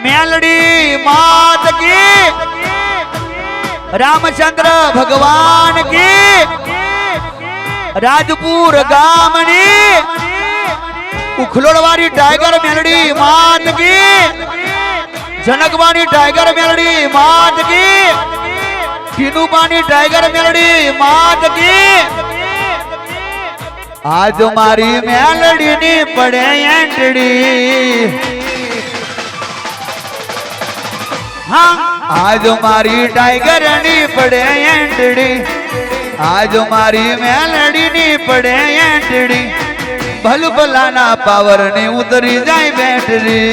Melody मात की, रामचंद्र भगवान की, राजपुर गामनी उखलोड़वारी टाइगर मेलडी मात की, जनकवानी टाइगर मेलडी मात की, टीनूपानी टाइगर मेलडी मात की। आज मारी मेलडी नी पड़े एंटड़ी, हाँ आज मारी टाइगर नी पड़े एंटड़ी, आज मारी मेलडी नी पड़े एंटड़ी, भल भलाना पावर ने उतरी जाए बैटरी।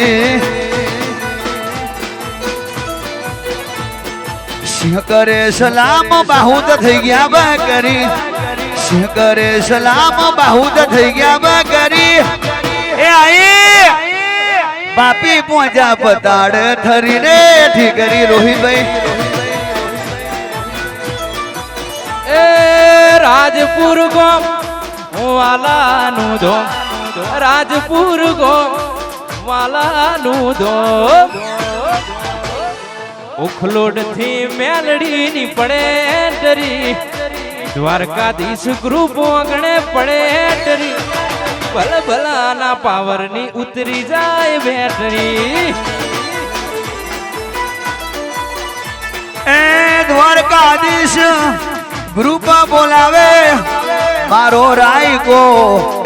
सिंह करे सलाम बाहुत थई गया बकरी, सिंह करे सलाम बाहुत थई गया बकरी। ए आई बापी पहुंचा पताड़ थरी रे ठीकरी रोहित भाई। ए राजपुर गो वाला नु दो, राजपुर गो वाला नु दो, उखलोड थी मेलडी नी पड़े डरी, द्वारकाधीश ग्रुप अगणे पड़े डरी, भल भला ना पावर नी उतरी जाए बैटरी। ए द्वारकाधीश ग्रुप बोलावे, मारो राय को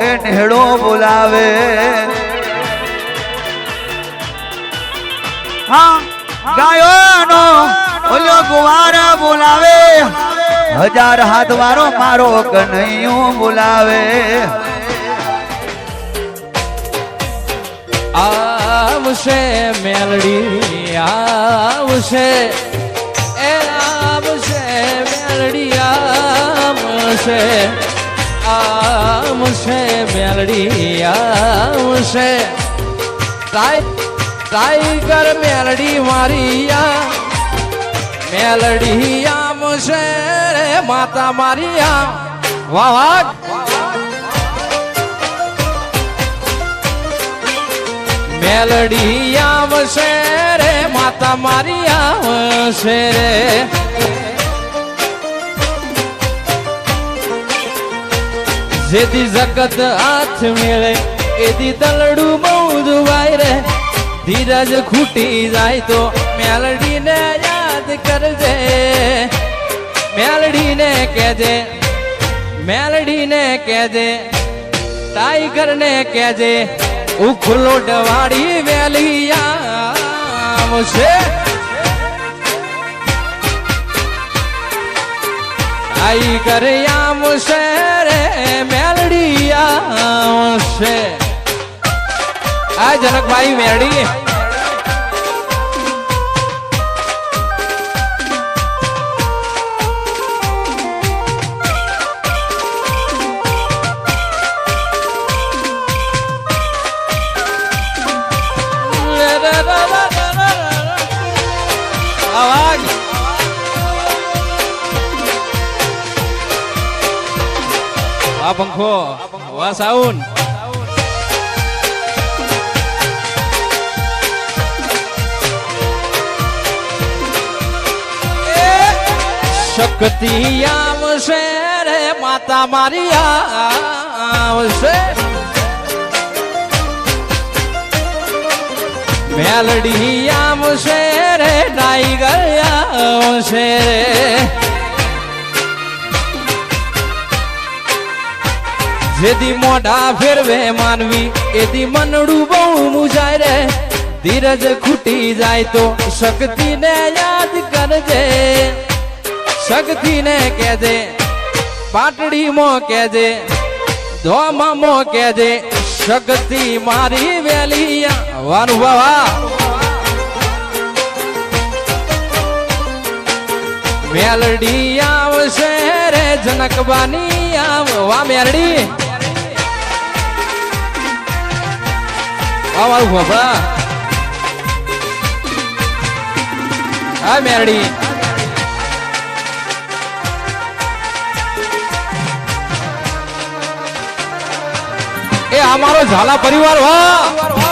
ए नेड़ो बोलावे। हाँ गायो नो ओलो गुवारा बोलावे, हजार हाथ वारो मारो कन्हैयो बोलावे। आवशे मेलडी आवशे, ए आवशे मेलडी आवशे, आवशे मेलडी आवशे, टाइगर मेलडी मारिया, मेलडी आवशे रे माता मारिया। वाह वाह मेलडी आवशे रे माता मारी आवशे रे। जेदी जगत हाथ मेले एदी तलड़ू मौदवाई रे, धीरज खूटी जाए तो मेलडी ने याद कर जे, मेलडी ने कह दे, मेलडी ने कह दे, टाइगर ने कह दे, उखलो डवाड़ी वेलिया मुझे आई करया मुझे रे मेलडिया मुझे। आ जनक भाई मेलडी आवाज वाह पंखो वाह साउंड। शक्ति आवशे रे माता मारिया आवशे, मेलडी आवशे रे टाइगर आवशे रे। जेदी मोढ़ा फेरवे मानवी एदी मनडू बहु मुजाय रे, धीरज खूटी जाए तो शक्ति ने याद कर जे, शक्ति ने कह दे, पाटड़ी मो कह दे, धोमा मो कह दे, शक्ति मारी वेलिया वानुभवा। मेलडी आवशे रे जनक बानी आव वाह मेलडी वाह वाह बाबा। आ मेलडी ए हमारो झाला परिवार वाह